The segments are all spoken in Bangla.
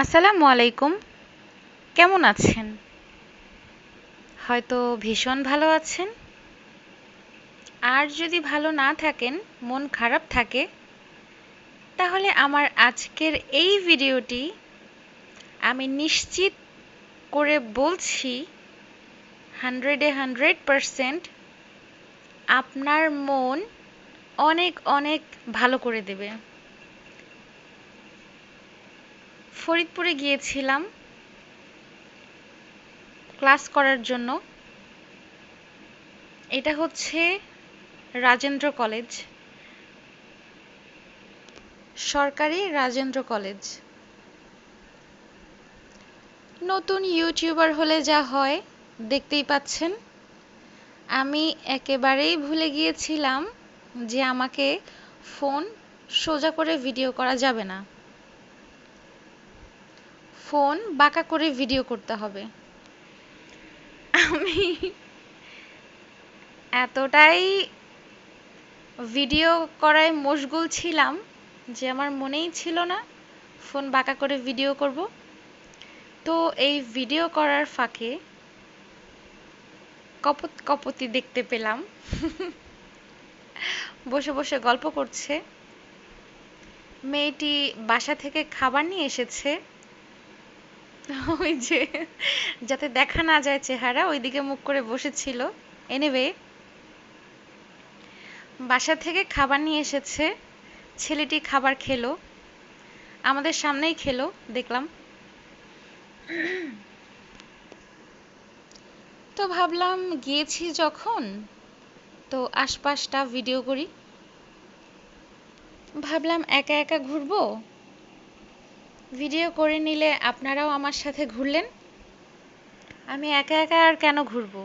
আসসালামু আলাইকুম। কেমন আছেন? হয়তো ভীষণ ভালো আছেন। আর যদি ভালো না থাকেন, মন খারাপ থাকে, তাহলে আমার আজকের এই ভিডিওটি আমি নিশ্চিত করে বলছি 100% আপনার মন অনেক অনেক ভালো করে দেবে। ফরিদপুরে গিয়েছিলাম ক্লাস করার জন্য। এটা হচ্ছে রাজেন্দ্র কলেজ, সরকারি রাজেন্দ্র কলেজ। নতুন ইউটিউবার হলে যা হয় দেখতেই পাচ্ছেন। আমি একেবারেই ভুলে গিয়েছিলাম যে আমাকে ফোন সোজা করে ভিডিও করা যাবে না, ফোন বাঁকা করে ভিডিও করতে হবে। আমি এতটাই ভিডিও করায় মশগুল ছিলাম যে আমার মনেই ছিল না ফোন বাঁকা করে ভিডিও করব। তো এই ভিডিও করার ফাঁকে কপত কপতি দেখতে পেলাম বসে বসে গল্প করছে। মেয়েটি বাসা থেকে খাবার নিয়ে এসেছে, ওই যে যাতে দেখা না যায় চেহারা, ওইদিকে মুখ করে বসেছিল। এনিওয়ে, বাসা থেকে খাবার নিয়ে এসেছে, ছেলেটি খাবার খেলো, আমাদের সামনেই খেলো দেখলাম। তো ভাবলাম গিয়েছি যখন, তো আশপাশটা ভিডিও করি। ভাবলাম একা একা ঘুরবো, ভিডিও করে নিলে আপনারাও আমার সাথে ঘুরলেন। আমি একা একা আর কেন ঘুরবো,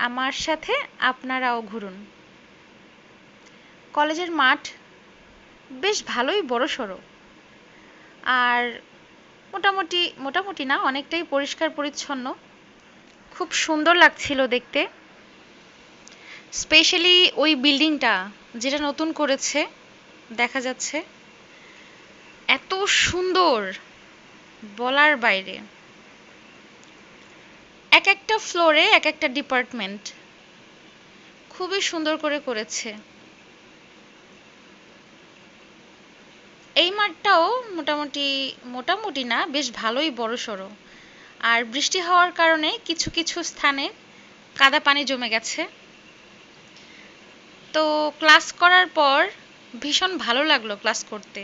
আমার সাথে আপনারাও ঘুরুন। কলেজের মাঠ বেশ ভালোই বড়সড়, আর মোটামুটি মোটামুটি না, অনেকটাই পরিষ্কার পরিচ্ছন্ন, খুব সুন্দর লাগছিল দেখতে। স্পেশালি ওই বিল্ডিংটা যেটা নতুন করেছে, দেখা যাচ্ছে এত সুন্দর, বলার বাইরে। এক একটা ফ্লোরে এক একটা ডিপার্টমেন্ট, খুবই সুন্দর করে করেছে। এই মাঠটাও মোটামুটি মোটামুটি না, বেশ ভালোই বড়সড়। আর বৃষ্টি হওয়ার কারণে কিছু কিছু স্থানে কাদা পানি জমে গেছে। তো ক্লাস করার পর ভীষণ ভালো লাগলো ক্লাস করতে।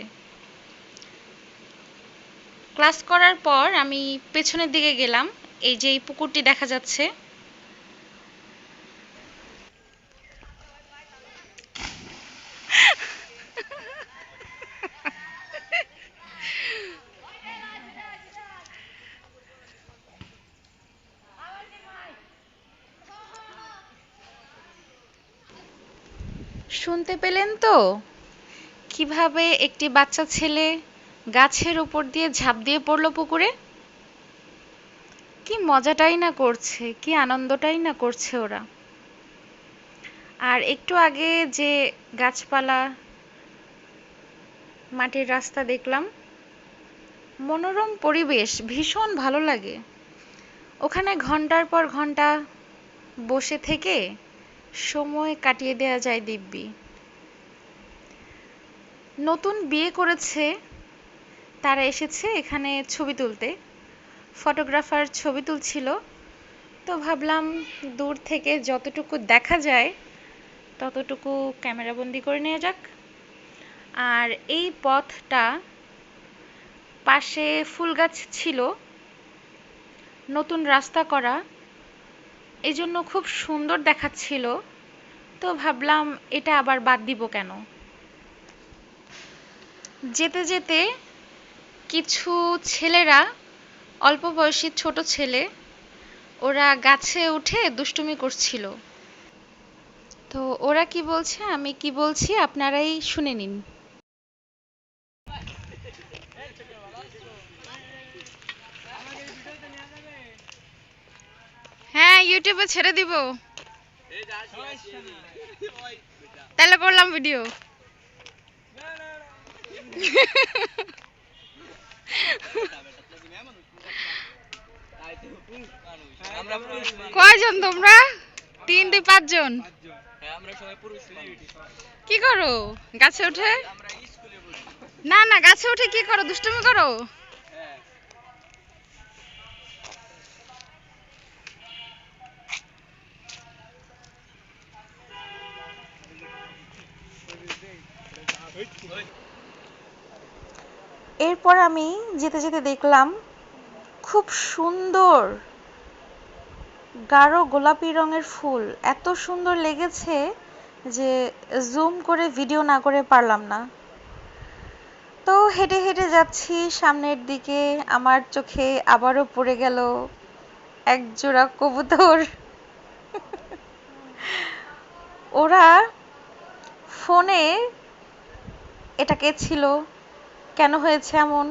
ক্লাস করার পর আমি পেছনের দিকে গেলাম, এই যে এই পুকুরটি দেখা যাচ্ছে। শুনতে পেলেন তো কিভাবে একটি বাচ্চা ছেলে গাছের উপর দিয়ে ঝাঁপ দিয়ে পড়লো পুকুরে? কি মজাটাই না করছে, কি আনন্দটাই না করছে ওরা। আর একটু আগে যে গাছপালা, মাটির রাস্তা দেখলাম, মনোরম পরিবেশ, ভীষণ ভালো লাগে। ওখানে ঘন্টার পর ঘন্টা বসে থেকে সময় কাটিয়ে দেওয়া যায় দিব্যি। নতুন বিয়ে করেছে তারা এসেছে এখানে ছবি তুলতে, ফটোগ্রাফার ছবি তুলছিল। তো ভাবলাম দূর থেকে যতটুকু দেখা যায় ততটুকু ক্যামেরাবন্দি করে নেওয়া যাক। আর এই পথটা পাশে ফুল গাছ ছিল, নতুন রাস্তা করা, এই জন্য খুব সুন্দর দেখাচ্ছিল। তো ভাবলাম এটা আবার বাদ দিব কেন। যেতে যেতে কিছু ছেলেরা, অল্প বয়সী ছোট ছেলে, ওরা গাছে উঠে দুষ্টুমি করছিল। তো ওরা কি বলছে আমি কি বলছি আপনারাই শুনে নিন। হ্যাঁ, ইউটিউবে ছেড়ে দিব, তাহলে করলাম ভিডিও। কয়জন তোমরা? 3 2 5 জন। কি করো গাছে উঠে? না না, গাছে উঠে কি করো? দুষ্টুমি করো? এরপর আমি যেতে যেতে দেখলাম খুব সুন্দর গাঢ় গোলাপি রঙের ফুল, এত সুন্দর লেগেছে যে জুম করে ভিডিও না করে পারলাম না। তো হেঁটে হেঁটে যাচ্ছি সামনের দিকে, আমার চোখে আবারও পড়ে গেল এক জোড়া কবুতর। ওরা ফোনে এটা কে ছিল, কেন হয়েছে এমন?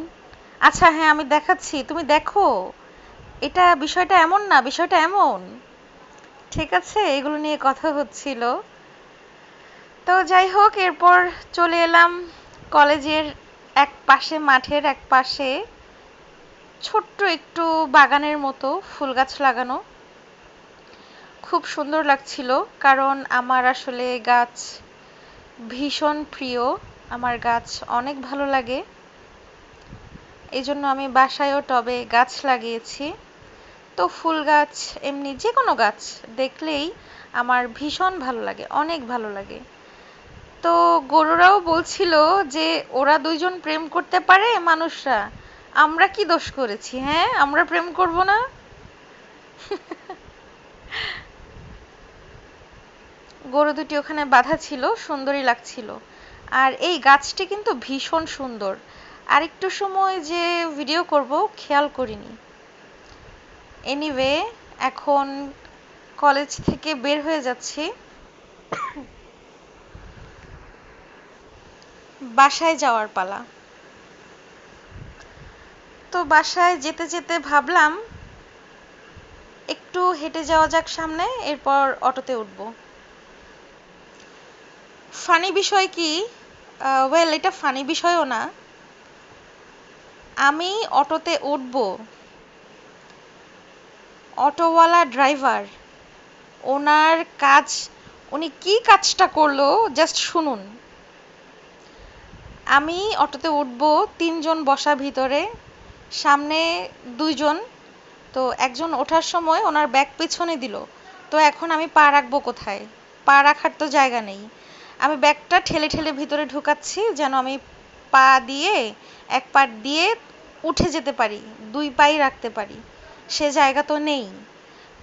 আচ্ছা হ্যাঁ, আমি দেখাচ্ছি, তুমি দেখো, এটা বিষয়টা এমন না, বিষয়টা এমন। ঠিক আছে, এগুলো নিয়ে কথা হচ্ছিল। তো যাই হোক, এরপর চলে এলাম কলেজের এক পাশে, মাঠের এক পাশে ছোট্ট একটু বাগানের মতো ফুল গাছ লাগানো। খুব সুন্দর লাগছিল, কারণ আমার আসলে গাছ ভীষণ প্রিয়, আমার গাছ অনেক ভালো লাগে। এই জন্য আমি বাসায়ও টবে গাছ লাগিয়েছি। তো ফুল গাছ, এমনি যে কোনো গাছ দেখলেই আমার ভীষণ ভালো লাগে, অনেক ভালো লাগে। তো গরুরাও বলছিল যে ওরা দুইজন প্রেম করতে পারে মানুষরা, আমরা কি দোষ করেছি? হ্যাঁ, আমরা প্রেম করব না? গরু দুটি ওখানে বাঁধা ছিল, সুন্দরই লাগছিল। আর এই গাছটি কিন্তু ভীষণ সুন্দর। আর একটু সময় যে ভিডিও করব খেয়াল করিনি। এনিওয়ে, এখন কলেজ থেকে বের হয়ে যাচ্ছি, বাসায় যাওয়ার পালা। তো বাসায় যেতে যেতে ভাবলাম একটু হেঁটে যাওয়া যাক সামনে, এরপর অটোতে উঠব। ফানি বিষয় কি, ওয়েল এটা ফানি বিষয়ও না, আমি অটোতে উঠব, অটোওয়ালা ড্রাইভার ওনার কাজ, উনি কি কাজটা করলো জাস্ট শুনুন। আমি অটোতে উঠব, 3 জন বসা ভিতরে, সামনে 2 জন। তো একজন ওঠার সময় ওনার ব্যাগ পেছনে দিল, তো এখন আমি পা রাখবো কোথায়? পা রাখার তো জায়গা নেই। আমি ব্যাগটা ঠেলে ঠেলে ভিতরে ঢুকাচ্ছি যেন আমি পা দিয়ে, এক পা দিয়ে উঠে যেতে পারি, 2 পাই রাখতে পারি, সে জায়গা তো নেই।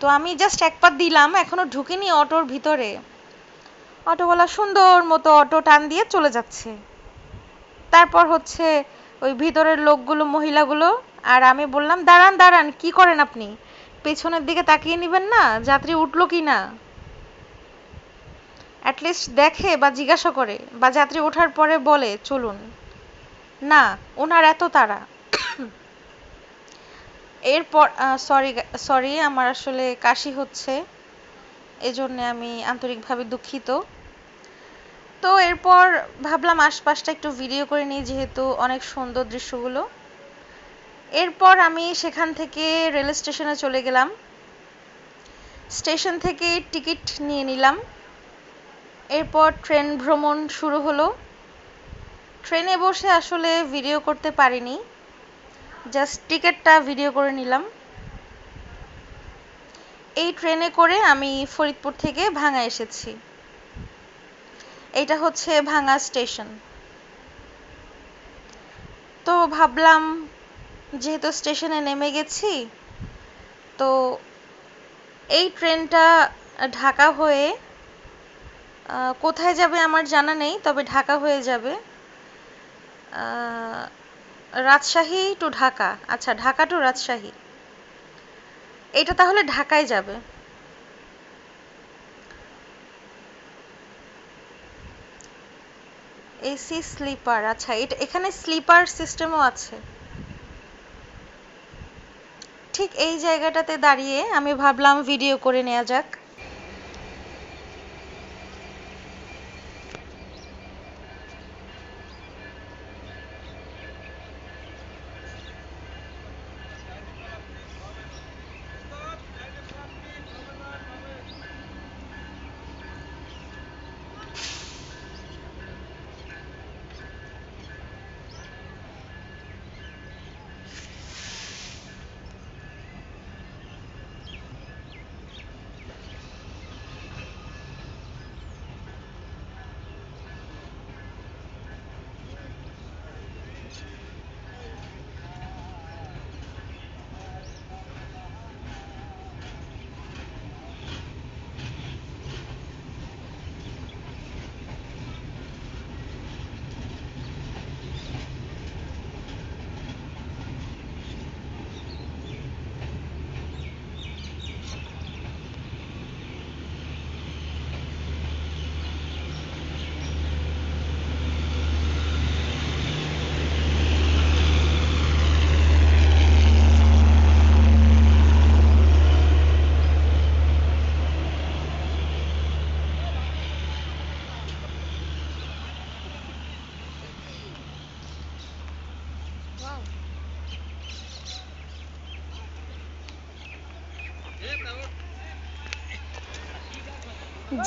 তো আমি জাস্ট এক পা দিলাম, এখনো ঢুকিনি অটোর ভিতরে, অটোওয়ালা সুন্দর মতো অটো টান দিয়ে চলে যাচ্ছে। তারপর হচ্ছে ওই ভিতরের লোকগুলো, মহিলাগুলো, আর আমি বললাম দাঁড়ান দাঁড়ান, কি করেন আপনি? পেছনের দিকে তাকিয়ে নিবেন না যাত্রী উঠলো কি না? অ্যাটলিস্ট দেখে বা জিজ্ঞাসা করে, বা যাত্রী ওঠার পরে বলে চলুন। না, ওনার এত তাড়া। এরপর সরি সরি, আমার আসলে কাশি হচ্ছে, এজন্য আমি আন্তরিকভাবে দুঃখিত। তো এরপর ভাবলাম আশপাশটা একটু ভিডিও করে নিই, যেহেতু অনেক সুন্দর দৃশ্যগুলো। এরপর আমি সেখান থেকে রেল স্টেশনে চলে গেলাম, স্টেশন থেকে টিকিট নিয়ে নিলাম। এরপর ট্রেন ভ্রমণ শুরু হলো। ট্রেনে বসে আসলে ভিডিও করতে পারিনি, জাস্ট টিকিটটা ভিডিও করে নিলাম। এই ট্রেনে করে আমি ফরিদপুর থেকে ভাঙ্গা এসেছি। এটা হচ্ছে ভাঙ্গা স্টেশন। তো ভাবলাম যেহেতু স্টেশনে নেমে গেছি, তো এই ট্রেনটা ঢাকা হয়ে কোথায় যাবে আমার জানা নেই, তবে ঢাকা হয়ে যাবে, রাজশাহী টু ঢাকা। আচ্ছা, ঢাকা টু রাজশাহী, এটা তাহলে ঢাকায় যাবে। এসি স্লিপার, আচ্ছা এটা এখানে স্লিপার সিস্টেমও আছে। ঠিক এই জায়গাটাতে দাঁড়িয়ে আমি ভাবলাম ভিডিও করে নেওয়া যাক।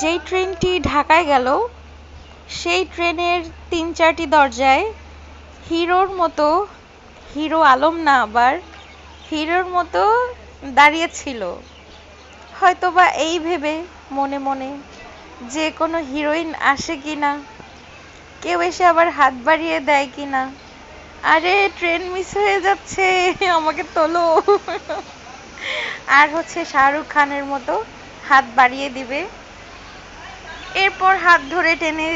যেই ট্রেনটি ঢাকায় গেল সেই ট্রেনের ৩-৪টি দরজায় হিরোর মতো, হিরো আলম না আবার, হিরোর মতো দাঁড়িয়ে ছিল। হয়তোবা এই ভেবে মনে মনে যে কোনো হিরোইন আসে কিনা, কেউ এসে আবার হাত বাড়িয়ে দেয় কিনা, আরে ট্রেন মিস হয়ে যাচ্ছে আমাকে তোলো, আর হচ্ছে শাহরুখ খানের মতো হাত বাড়িয়ে দিবে, এরপর হাত ধরে টেনে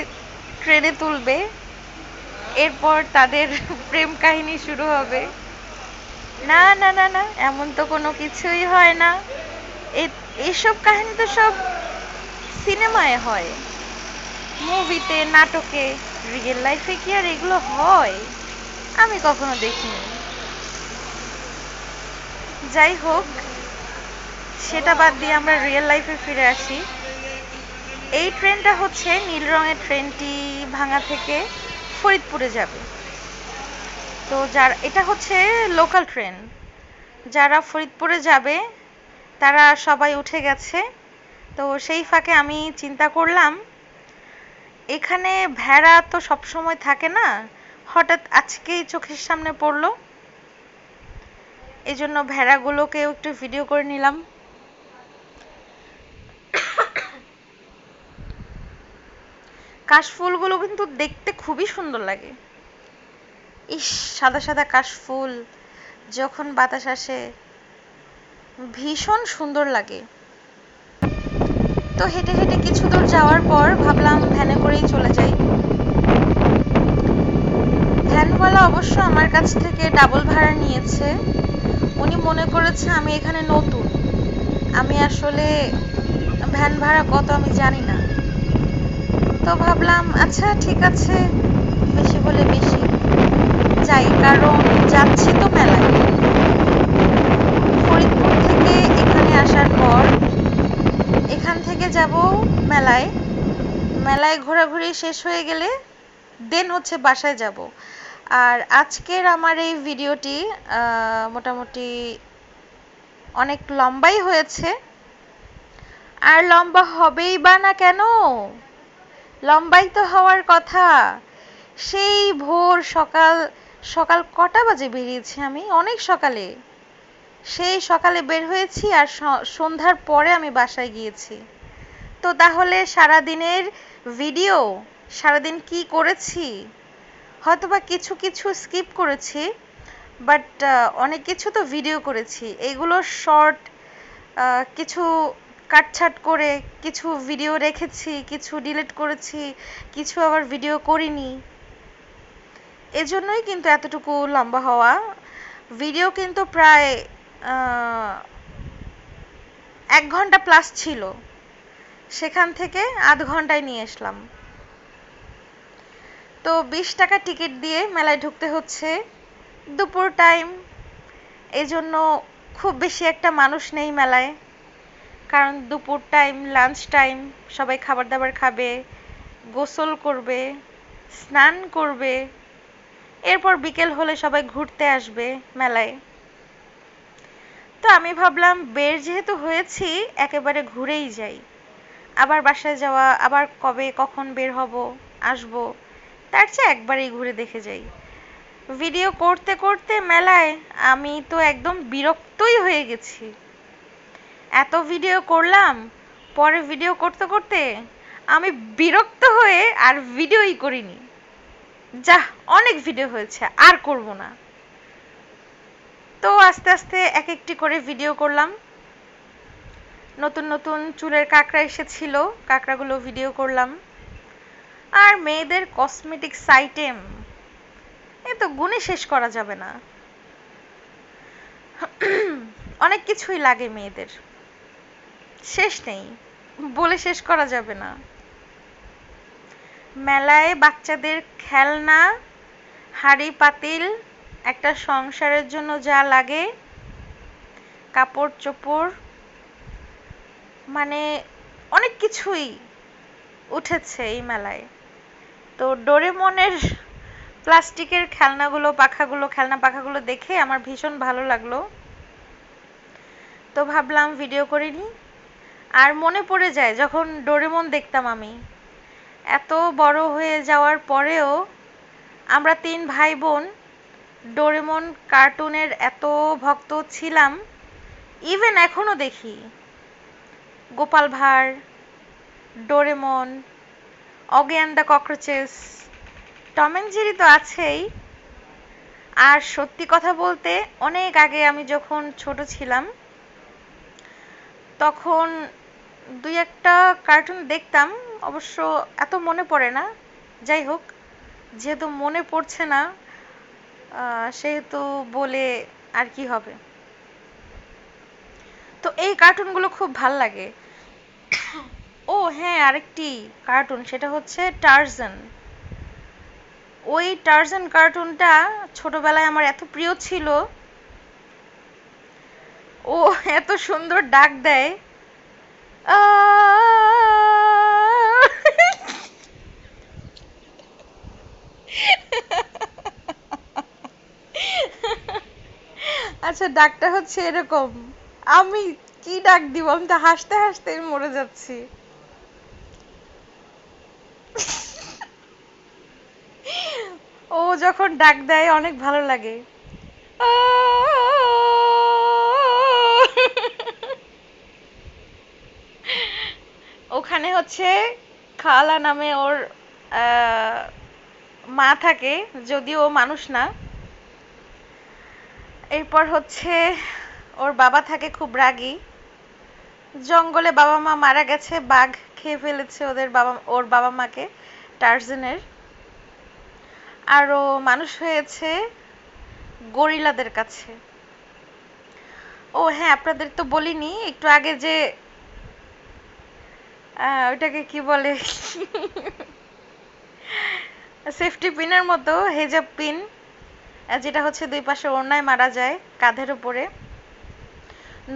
ট্রেনে তুলবে, এরপর তাদের প্রেম কাহিনী শুরু হবে। না না না না, এমন তো কোনো কিছুই হয় না। এইসব কাহিনী তো সব সিনেমায় হয়, মুভিতে, নাটকে। রিয়েল লাইফে কি আর এগুলো হয়? আমি কখনো দেখিনি। যাই হোক, সেটা বাদ দিয়ে আমরা রিয়েল লাইফে ফিরে আসি। এই ট্রেনটা হচ্ছে নীল রঙের ট্রেনটি ভাঙা থেকে ফরিদপুরে যাবে। তো এটা হচ্ছে লোকাল ট্রেন, যারা ফরিদপুরে যাবে তারা সবাই উঠে গেছে। তো সেই ফাঁকে আমি চিন্তা করলাম, এখানে ভেড়া তো সবসময় থাকে না, হঠাৎ আজকেই চোখের সামনে পড়লো, এই জন্য ভেড়াগুলোকেও একটু ভিডিও করে নিলাম। কাশফুলগুলো কিন্তু দেখতে খুবই সুন্দর লাগে। ইস, সাদা সাদা কাশফুল যখন বাতাস আসে ভীষণ সুন্দর লাগে। তো হেঁটে হেঁটে কিছু দূর যাওয়ার পর ভাবলাম ভ্যানে করেই চলে যাই। ভ্যানওয়ালা অবশ্য আমার কাছ থেকে ডাবল ভাড়া নিয়েছে। উনি মনে করেছে আমি এখানে নতুন, আমি আসলে ভ্যান ভাড়া কত আমি জানি না। তো ভাবলাম আচ্ছা ঠিক আছে, বেশি বলে বেশি, যাই, কারণ যাচ্ছি তো মেলায়। ফরিদপুর থেকে এখানে আসার পর এখান থেকে যাব মেলায়, মেলায় ঘোরাঘুরি শেষ হয়ে গেলে দেন হচ্ছে বাসায় যাব। আর আজকের আমার এই ভিডিওটি মোটামুটি অনেক লম্বাই হয়েছে, আর লম্বা হবেই বা না কেন, লম্বাই তো হওয়ার কথা। সেই ভোর সকাল সকাল কটা বাজে বেরিয়েছি আমি, অনেক সকালে, সেই সকালে বের হয়েছি আর সন্ধ্যার পরে আমি বাসায় গিয়েছি। তো তাহলে সারাদিনের ভিডিও, সারাদিন কি করেছি, হয়তোবা কিছু কিছু স্কিপ করেছি, বাট অনেক কিছু তো ভিডিও করেছি। এগুলো শর্ট, কিছু কাটছাট করে কিছু ভিডিও রেখেছি, কিছু ডিলিট করেছি, কিছু আবার ভিডিও করিনি, এজন্যই কিন্তু এতটুকু লম্বা হওয়া। ভিডিও কিন্তু প্রায় 1 ঘন্টা প্লাস ছিল, সেখান থেকে আধ ঘন্টায় নিয়ে আসলাম। তো 20 টাকা টিকিট দিয়ে মেলায় ঢুকতে হচ্ছে, দুপুর টাইম, এই জন্য খুব বেশি একটা মানুষ নেই মেলায়, কারণ দুপুর টাইম, লাঞ্চ টাইম, সবাই খাবার দাবার খাবে, গোসল করবে, স্নান করবে, এরপর বিকেল হলে সবাই ঘুরতে আসবে মেলায়। তো আমি ভাবলাম বের যেহেতু হয়েছি একেবারে ঘুরেই যাই, আবার বাসায় যাওয়া, আবার কবে কখন বের হব আসবো, তার চেয়ে একবারেই ঘুরে দেখে যাই। ভিডিও করতে করতে মেলায় আমি তো একদম বিরক্তই হয়ে গেছি। এত ভিডিও করলাম, পরে ভিডিও করতে করতে আমি বিরক্ত হয়ে আর ভিডিওই করিনি। যা, অনেক ভিডিও হয়েছে, আর করব না। তো আস্তে আস্তে এক একটি করে ভিডিও করলাম। নতুন নতুন চুলের কাঁকড়া এসেছিল, কাঁকড়াগুলো ভিডিও করলাম। আর মেয়েদের কসমেটিক্স আইটেম এ তো গুণে শেষ করা যাবে না, অনেক কিছুই লাগে মেয়েদের, শেষ নেই, বলে শেষ করা যাবে না। মেলায় বাচ্চাদের খেলনা, হাঁড়ি পাতিল, একটা সংসারের জন্য যা লাগে, কাপড় চোপড়, মানে অনেক কিছুই উঠেছে এই মেলায়। তো ডোরেমনের প্লাস্টিকের খেলনাগুলো, পাখাগুলো, খেলনা পাখাগুলো দেখে আমার ভীষণ ভালো লাগলো। তো ভাবলাম ভিডিও করে নিই। আর মনে পড়ে যায় যখন ডোরেমন দেখতাম আমি, এত বড় হয়ে যাওয়ার পরেও আমরা 3 ভাই বোন ডোরেমন কার্টুনের এত ভক্ত ছিলাম। ইভেন এখনো দেখি Gopal Bhar, Doraemon, Oggy and the cockroaches, Tom and Jerry তো আছেই। আর সত্যি কথা বলতে অনেক আগে আমি যখন ছোট ছিলাম তখন 2-একটা কার্টুন দেখতাম, অবশ্য এত মনে পড়ে না। যাই হোক, যেহেতু মনে পড়ছে না সেহেতু বলে আর কি হবে। তো এই কার্টুনগুলো খুব ভাল লাগে। ও হ্যাঁ, আরেকটি কার্টুন, সেটা হচ্ছে টারজান। ওই টারজান কার্টুনটা ছোটবেলায় আমার এত প্রিয় ছিল। ও এত সুন্দর ডাক দেয়, আচ্ছা ডাকটা হচ্ছে এরকম। আমি কি ডাক দিব, আমি তো হাসতে হাসতে মরে যাচ্ছি। ও যখন ডাক দেয় অনেক ভালো লাগে। ওখানে হচ্ছে খালা নামে ওর মা থাকে, যদিও ও মানুষ না। এরপর হচ্ছে ওর বাবা থাকে খুব রাগী। জঙ্গলে বাবা মা মারা গেছে, বাঘ খেয়ে ফেলেছে ওর বাবা মাকে, টারজানের। আর ও মানুষ হয়েছে গরিলাদের কাছে। ও হ্যাঁ, আপনাদের তো বলিনি একটু আগে যে ওটাকে কি বলে, সেফটি পিনের মতো হেজাব পিন, যেটা হচ্ছে 2 পাশে ওড়নায় মারা যায় কাঁধের উপরে।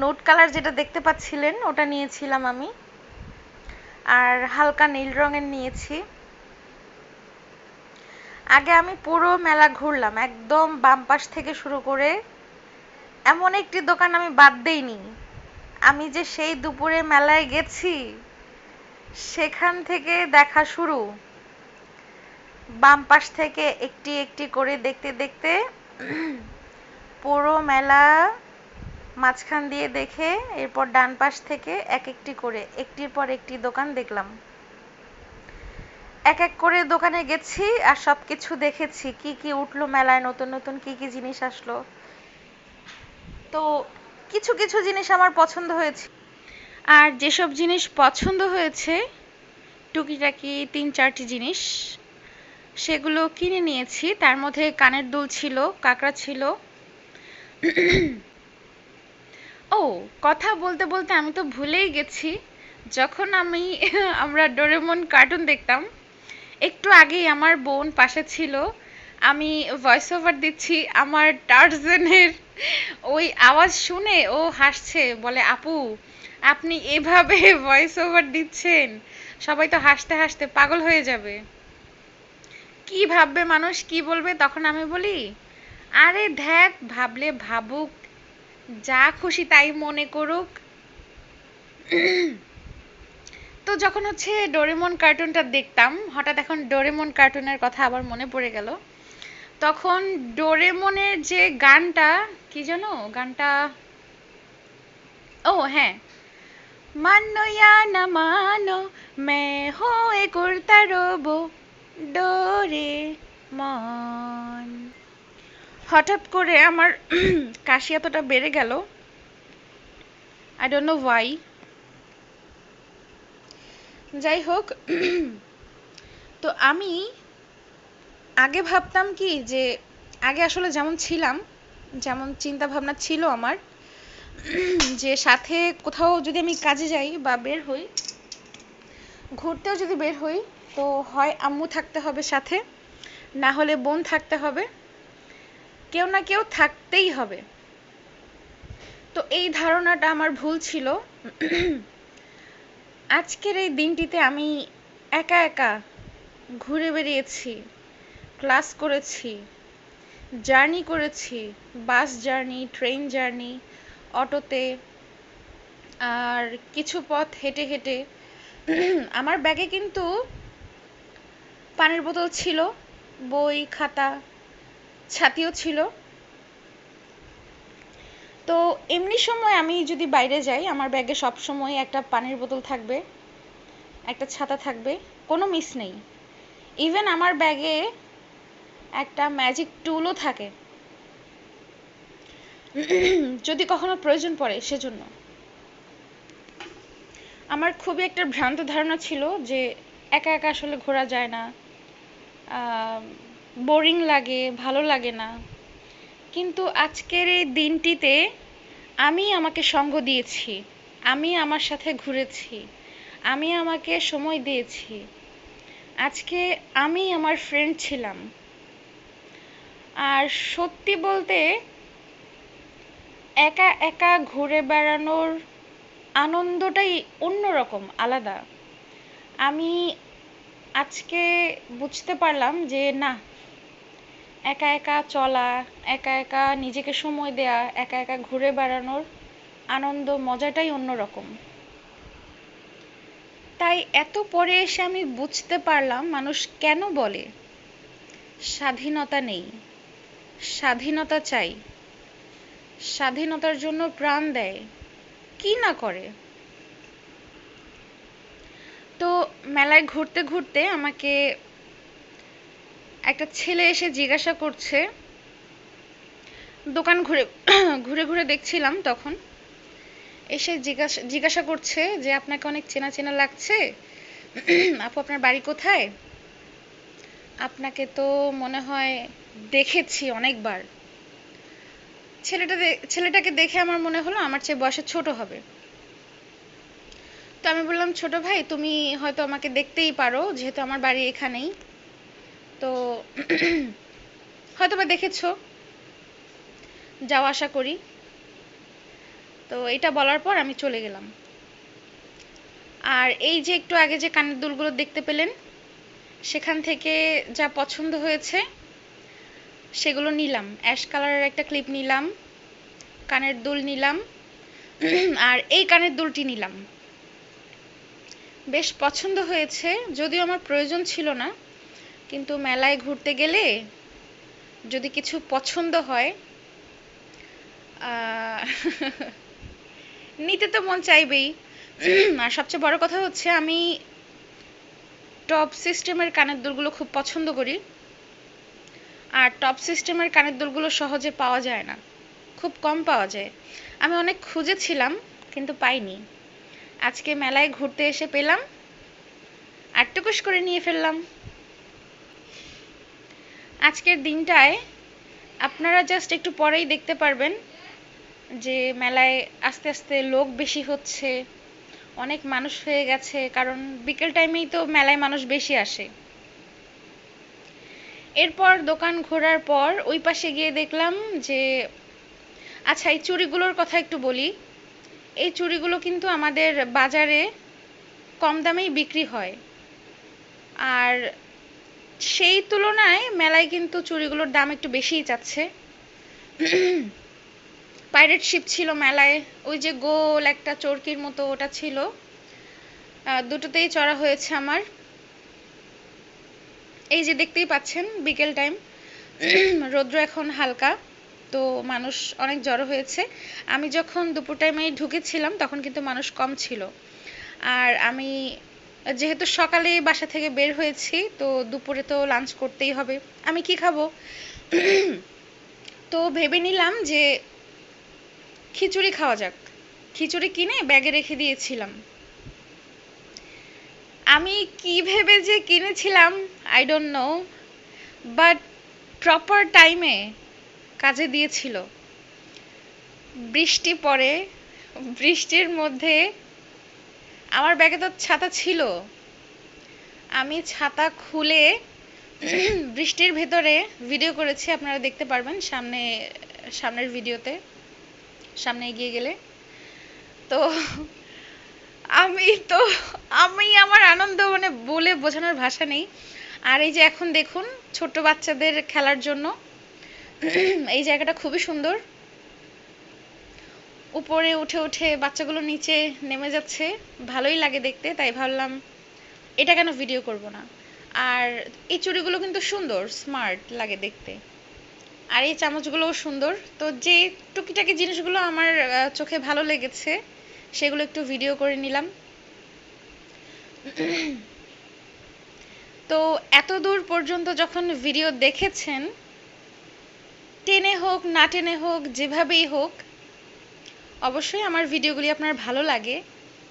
নোট কালার যেটা দেখতে পাচ্ছিলেন ওটা নিয়েছিলাম আমি, আর হালকা নীল রঙের নিয়েছি। আগে আমি পুরো মেলা ঘুরলাম, একদম বাম পাশ থেকে শুরু করে। এমন একটি দোকান আমি বাদ দেইনি। আমি যে সেই দুপুরে মেলায় গেছি, সেখান থেকে দেখা শুরু। বাম পাশ থেকে একটি একটি করে দেখতে দেখতে পুরো মেলা মাঝখান দিয়ে দেখে, এরপর ডান পাশ থেকে এক একটি করে একটির পর একটি দোকান দেখলাম। এক এক করে দোকানে গেছি আর সবকিছু দেখেছি, কি কি উঠলো মেলায়, নতুন নতুন কি কি জিনিস আসলো। তো কিছু কিছু জিনিস আমার পছন্দ হয়েছে, আর যেসব জিনিস পছন্দ হয়েছে টুকিটাকি 3-4টি জিনিস, সেগুলো কিনে নিয়েছি। তার মধ্যে কানের দুল ছিল, কাঁকড়া ছিল। ও কথা বলতে বলতে আমি তো ভুলেই গেছি, যখন আমরা ডোরেমন কার্টুন দেখতাম, একটু আগেই আমার বোন পাশে ছিল, আমি ভয়েস ওভার দিচ্ছি, আমার টারজানের ওই আওয়াজ শুনে ও হাসছে, বলে আপু আপনি এভাবে ভয়েস ওভার দিচ্ছেন, সবাই তো হাসতে হাসতে পাগল হয়ে যাবে, কি ভাববে মানুষ, কি বলবে। তখন আমি বলি, আরে ধ্যাত, ভাবলে ভাবুক, যা খুশি তাই মনে করুক। তো যখন হচ্ছে ডোরেমন কার্টুনটা দেখতাম, হঠাৎ এখন ডোরেমন কার্টুনের কথা আবার মনে পড়ে গেল। তখন ডোরেমনের যে গানটা, কি জানো গানটা, ও হ্যাঁ, মানো ইয়া না মানো মে হো এক উড়তা রোবো ডোরেমন। হঠাৎ করে আমার কাশি এতটা বেড়ে গেল, আই ডোন্ট নো ওয়াই। যাই হোক, তো আমি আগে ভাবতাম কি যে, আগে আসলে যেমন ছিলাম, যেমন চিন্তা ভাবনা ছিল আমার, যে সাথে কোথাও যদি আমি কাজে যাই বা বের হই, ঘুরতেও যদি বের হই, তো হয় আম্মু থাকতে হবে সাথে, না হলে বোন থাকতে হবে, কেউ না কেউ থাকতেই হবে। তো এই ধারণাটা আমার ভুল ছিল। আজকের এই দিনটিতে আমি একা একা ঘুরে বেরিয়েছি, ক্লাস করেছি, জার্নি করেছি, বাস জার্নি, ট্রেন জার্নি, অটোতে, আর কিছু পথ হেঁটে হেঁটে আমার ব্যাগে কিন্তু পানির বোতল ছিল, বই খাতা ছাতিও ছিল। তো এমনি সময় আমি যদি বাইরে যাই আমার ব্যাগে সব সময় একটা পানির বোতল থাকবে, একটা ছাতা থাকবে, কোনো মিস নেই। ইভেন আমার ব্যাগে একটা ম্যাজিক টুলও থাকে যদি কখনো প্রয়োজন পড়ে সেজন্য। আমার খুবই একটা ভ্রান্ত ধারণা ছিল যে একা একা আসলে ঘোরা যায় না, বোরিং লাগে, ভালো লাগে না। কিন্তু আজকের এই দিনটিতে আমি আমাকে সঙ্গ দিয়েছি, আমি আমার সাথে ঘুরেছি, আমি আমাকে সময় দিয়েছি। আজকে আমি আমার ফ্রেন্ড ছিলাম। আর সত্যি বলতে একা একা ঘুরে বেড়ানোর আনন্দটাই অন্যরকম, আলাদা। আমি আজকে বুঝতে পারলাম যে না, একা একা চলা, একা একা নিজেকে সময় দেয়া, একা একা ঘুরে বেড়ানোর আনন্দ মজাটাই অন্যরকম। তাই এত পরে এসে আমি বুঝতে পারলাম মানুষ কেন বলে স্বাধীনতা নেই, স্বাধীনতা চাই, স্বাধীনতার জন্য প্রাণ দেয়, কি না করে। তো মেলায় ঘুরতে ঘুরতে আমাকে একটা ছেলে এসে জিজ্ঞাসা করছে, দোকান ঘুরে ঘুরে ঘুরে দেখছিলাম তখন, এসে জিজ্ঞাসা করছে যে আপনাকে অনেক চেনা চেনা লাগছে, আপু আপনার বাড়ি কোথায়, আপনাকে তো মনে হয় দেখেছি অনেকবার। ছেলেটাকে দেখে আমার মনে হলো আমার চেয়ে বয়সে ছোট হবে। তো আমি বললাম, ছোট ভাই তুমি হয়তো আমাকে দেখতেই পারো, যেহেতু আমার বাড়ি এখানেই, তো হয়তো বা দেখেছো, যাও আশা করি। তো এটা বলার পর আমি চলে গেলাম। আর এই যে একটু আগে যে কানের দুলগুলো দেখতে পেলেন, সেখান থেকে যা পছন্দ হয়েছে সেগুলো নিলাম। অ্যাশ কালারের একটা ক্লিপ নিলাম, কানের দুল নিলাম, আর এই কানের দুলটি নিলাম। বেশ পছন্দ হয়েছে, যদিও আমার প্রয়োজন ছিল না, কিন্তু মেলায় ঘুরতে গেলে যদি কিছু পছন্দ হয় নিতে তো মন চাইবেই। আর সবচেয়ে বড় কথা হচ্ছে আমি টপ সিস্টেমের কানের দুলগুলো খুব পছন্দ করি। আর টপ সিস্টেমের কানের দুলগুলো সহজে পাওয়া যায় না, খুব কম পাওয়া যায়। আমি অনেক খুঁজেছিলাম কিন্তু পাইনি। আজকে মেলায় ঘুরতে এসে পেলাম, আর টুকুস করে নিয়ে ফেললাম। আজকের দিনটায় আপনারা জাস্ট একটু পরেই দেখতে পারবেন যে মেলায় আস্তে আস্তে লোক বেশি হচ্ছে, অনেক মানুষ হয়ে গেছে, কারণ বিকেল টাইমেই তো মেলায় মানুষ বেশি আসে। এরপর দোকান ঘোরার পর ওই পাশে গিয়ে দেখলাম যে, আচ্ছা এই চুড়িগুলোর কথা একটু বলি। এই চুড়িগুলো কিন্তু আমাদের বাজারে কম দামেই বিক্রি হয়, আর সেই তুলনায় মেলায় কিন্তু চুড়িগুলোর দাম একটু বেশিই চাচ্ছে। পাইরেট শিপ ছিল মেলায়, ওই যে গোল একটা চরকির মতো ওটা ছিল, দুটোতেই চড়া হয়েছে আমার। এই যে দেখতেই পাচ্ছেন বিকেল টাইম, রৌদ্র এখন হালকা, তো মানুষ অনেক জড়ো হয়েছে। আমি যখন দুপুর টাইমে ঢুকেছিলাম তখন কিন্তু মানুষ কম ছিল। আর আমি যেহেতু সকালে বাসা থেকে বের হয়েছি, তো দুপুরে তো লাঞ্চ করতেই হবে, আমি কি খাবো, তো ভেবে নিলাম যে খিচুড়ি খাওয়া যাক। খিচুড়ি কিনে ব্যাগে রেখে দিয়েছিলাম। আমি কি ভেবে যে কিনেছিলাম I don't know, but proper টাইমে কাজে দিয়েছিল। বৃষ্টি পড়ে, বৃষ্টির মধ্যে আমার ব্যাগে তো ছাতা ছিল, আমি ছাতা খুলে বৃষ্টির ভেতরে ভিডিও করেছি, আপনারা দেখতে পারবেন সামনের ভিডিওতে, সামনে এগিয়ে গেলে। তো আমি তো আমি আমার আনন্দ মানে বলে বোঝানোর ভাষা নেই। আর এই যে এখন দেখুন ছোট বাচ্চাদের খেলার জন্য এই জায়গাটা খুবই সুন্দর, উপরে উঠে উঠে বাচ্চাগুলো নিচে নেমে যাচ্ছে, ভালোই লাগে দেখতে, তাই ভাবলাম এটা কেন ভিডিও করব না। আর এই চুড়িগুলো কিন্তু সুন্দর, স্মার্ট লাগে দেখতে, আর এই চামচগুলোও সুন্দর। তো যে টুকিটাকি জিনিসগুলো আমার চোখে ভালো লেগেছে সেগুলো একটু ভিডিও করে নিলাম। তো এত দূর পর্যন্ত যখন ভিডিও দেখেছেন, টেনে হোক না টেনে হোক যেভাবেই হোক, অবশ্যই আমার ভিডিওগুলি আপনার ভালো লাগে,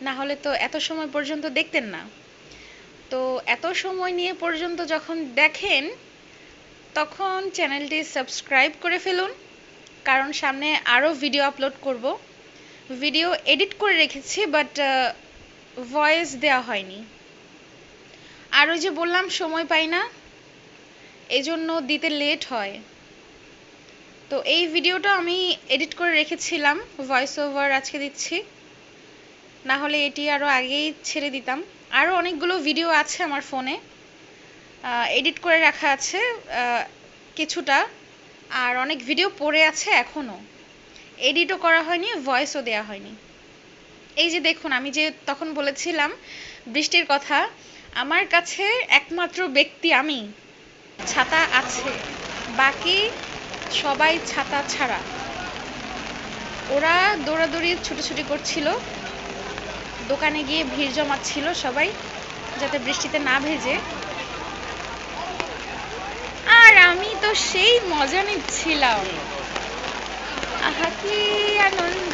না হলে তো এত সময় পর্যন্ত দেখতেন না। তো এত সময় নিয়ে পর্যন্ত যখন দেখেন, তখন চ্যানেলটি সাবস্ক্রাইব করে ফেলুন, কারণ সামনে আরও ভিডিও আপলোড করব। ভিডিও এডিট করে রেখেছি, বাট ভয়েস দেওয়া হয়নি। আর ওই যে বললাম সময় পাই না, এজন্য দিতে লেট হয়। তো এই ভিডিওটা আমি এডিট করে রেখেছিলাম, ভয়েস ওভার আজকে দিচ্ছি, না হলে এটি আরও আগেই ছেড়ে দিতাম। আরও অনেকগুলো ভিডিও আছে আমার ফোনে, এডিট করে রাখা আছে কিছুটা, আর অনেক ভিডিও পড়ে আছে এখনও, এডিটও করা হয়নি, ভয়েসও দেওয়া হয়নি। এই যে দেখুন, আমি যে তখন বলেছিলাম বৃষ্টির কথা, আমার কাছে একমাত্র ব্যক্তি আমি ছাতা আছে, বাকি সবাই ছাতা ছাড়া। ওরা দৌড়াদৌড়ি ছুটোছুটি করছিল, দোকানে গিয়ে ভিড় জমাচ্ছিল সবাই যাতে বৃষ্টিতে না ভেজে, আর আমি তো সেই মজা নিচ্ছিলাম। আহা কি আনন্দ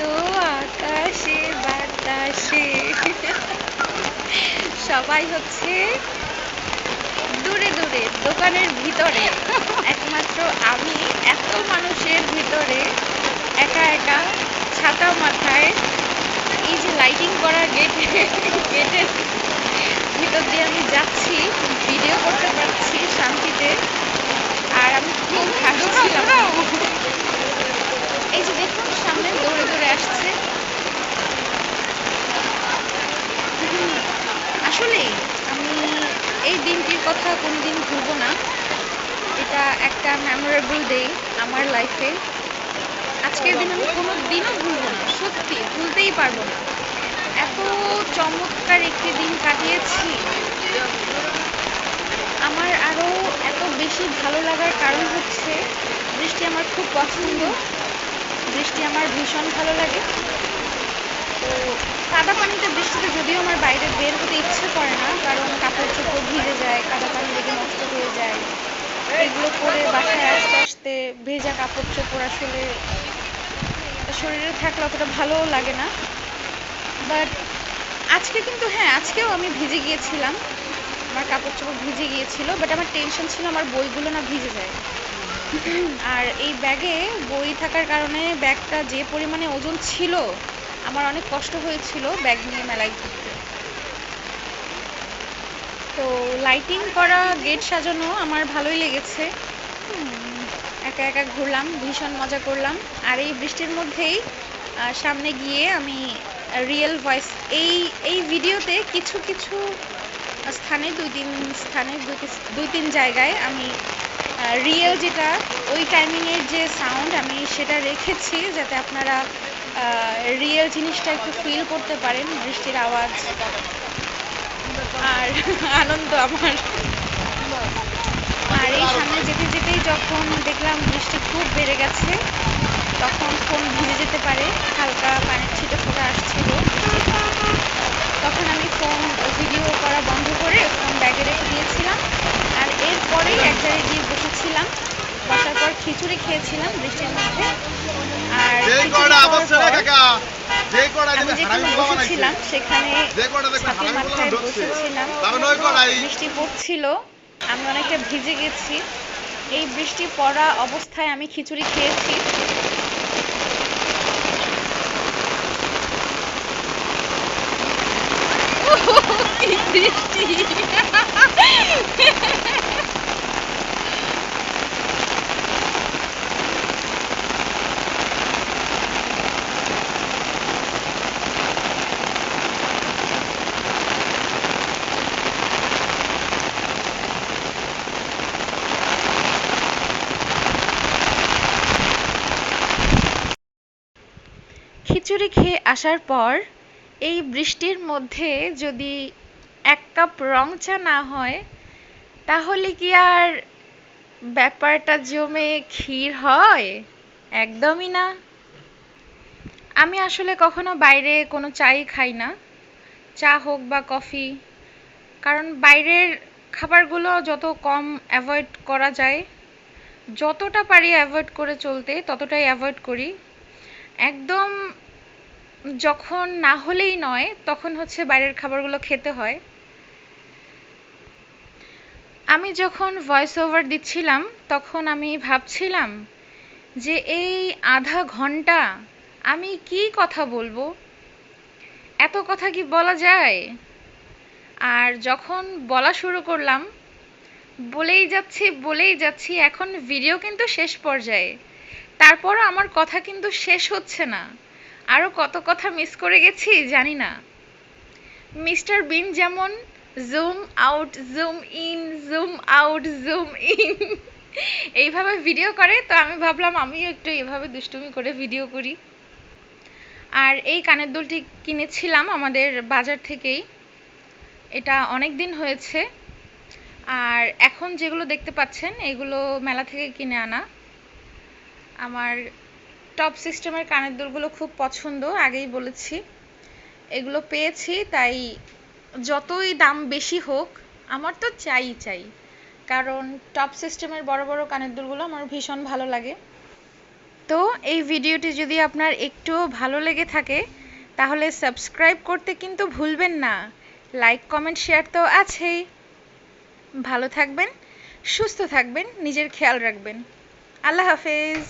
আকাশে বাতাসে। সবাই হচ্ছে দূরে দূরে দোকানের ভিতরে, একমাত্র আমি এত মানুষের ভিতরে একা একা ছাতা মাথায়, এই যে লাইটিং করা গেটের ভিতর দিয়ে আমি যাচ্ছি, ভিডিও করতে পারছি শান্তিতে, আর আমি খুব হাসছিলাম। এই যে দেখুন সামনে দৌড়ে দৌড়ে আসছে। আসলে আমি এই দিনটির কথা কোনোদিন ভুলবো না, এটা একটা মেমোরেবল ডে আমার লাইফে। আজকের দিন আমি কোনো দিনও ভুলবো না, সত্যি ভুলতেই পারবো না। এত চমৎকার একটি দিন কাটিয়েছি। আমার আরও এত বেশি ভালো লাগার কারণ হচ্ছে বৃষ্টি আমার খুব পছন্দ, বৃষ্টি আমার ভীষণ ভালো লাগে। তো কাদা পানিতে বৃষ্টিতে যদিও আমার বাইরে বের হতে ইচ্ছে করে না, কারণ কাপড় চোপড় ভিজে যায়, কাদা পানি লেগে নষ্ট হয়ে যায়, এগুলো পরে বাসায় আসতে আসতে ভেজা কাপড় চোপড় আসলে শরীরে থাকলে অতটা ভালোও লাগে না। বাট আজকে কিন্তু হ্যাঁ, আজকেও আমি ভিজে গিয়েছিলাম, আমার কাপড় চোপড় ভিজে গিয়েছিল, বাট আমার টেনশন ছিল আমার বইগুলো না ভিজে যায়। আর এই ব্যাগে বই থাকার কারণে ব্যাগটা যে পরিমাণে ওজন ছিল, আমার অনেক কষ্ট হয়েছিল ব্যাগ নিয়ে মেলায় ঘুরতে। তো লাইটিং করা গেট সাজানো আমার ভালোই লেগেছে, একা একা ঘুরলাম, ভীষণ মজা করলাম। আর এই বৃষ্টির মধ্যেই সামনে গিয়ে আমি রিয়েল ভয়েস, এই ভিডিওতে কিছু কিছু স্থানে, দুই তিন জায়গায় আমি রিয়েল যেটা ওই টাইমিংয়ের যে সাউন্ড আমি সেটা রেখেছি, যাতে আপনারা রিয়েল জিনিসটা একটু ফিল করতে পারেন, বৃষ্টির আওয়াজ আর আনন্দ আমার। আর এই সামনে যেতে যেতেই যখন দেখলাম বৃষ্টি খুব বেড়ে গেছে, তখন ফোন ভিজে যেতে পারে, হালকা পানির ছিটে ফোঁটা আসছিল, তখন আমি ফোন ভিডিও করা বন্ধ করে ফোন ব্যাগে রেখে দিয়েছিলাম। আর এরপরেই এক জায়গায় গিয়ে বসেছিলাম, বসার পর খিচুড়ি খেয়েছিলাম বৃষ্টির মধ্যে। আর আমি যেখানে বসেছিলাম সেখানে ছাতির মাথায় বসেছিলাম, বৃষ্টি পড়ছিল, আমি অনেকটা ভিজে গেছি। এই বৃষ্টি পড়া অবস্থায় আমি খিচুড়ি খেয়েছি। বৃষ্টি খিচুড়ি খেয়ে আসার পর এই বৃষ্টির মধ্যে যদি 1 কাপ রং চা না হয় তাহলে কি আর ব্যাপারটা জমে ক্ষীর হয়? একদমই না। আমি আসলে কখনো বাইরে কোনো চাই খাই না, চা হোক বা কফি, কারণ বাইরের খাবারগুলো যত কম অ্যাভয়েড করা যায়, যতটা পারি অ্যাভয়েড করে চলতে ততটাই অ্যাভয়েড করি। একদম যখন না হলেই নয় তখন হচ্ছে বাইরের খাবারগুলো খেতে হয়। আমি যখন ভয়েস ওভার দিচ্ছিলাম তখন আমি ভাবছিলাম যে এই আধা ঘন্টা আমি কি কথা বলবো, এত কথা কি বলা যায়? আর যখন বলা শুরু করলাম, বলেই যাচ্ছি, এখন ভিডিও কিন্তু শেষ পর্যায়ে, তারপরও আমার কথা কিন্তু শেষ হচ্ছে না। আরও কত কথা মিস করে গেছি জানি না। মিস্টার বিন যেমন zoom out zoom in zoom out zoom in এইভাবে ভিডিও করে, তো আমি ভাবলাম আমিও একটু এভাবে দুষ্টুমি করে ভিডিও করি। আর এই কানের দুলটি কিনেছিলাম আমাদের বাজার থেকেই, এটা অনেক দিন হয়েছে। আর এখন যেগুলো দেখতে পাচ্ছেন এগুলো মেলা থেকে কিনে আনা। আমার টপ সিস্টেমের কানের দুলগুলো খুব পছন্দ, আগেই বলেছি। এগুলো পেয়েছি তাই যতই দাম বেশি হোক আমার তো চাই, কারণ টপ সিস্টেমের বড় বড় কানের দুলগুলো আমার ভীষণ ভালো লাগে। তো এই ভিডিওটি যদি আপনার একটুও ভালো লেগে থাকে তাহলে সাবস্ক্রাইব করতে কিন্তু ভুলবেন না। লাইক কমেন্ট শেয়ার তো আছেই। ভালো থাকবেন, সুস্থ থাকবেন, নিজের খেয়াল রাখবেন। আল্লাহ হাফেজ।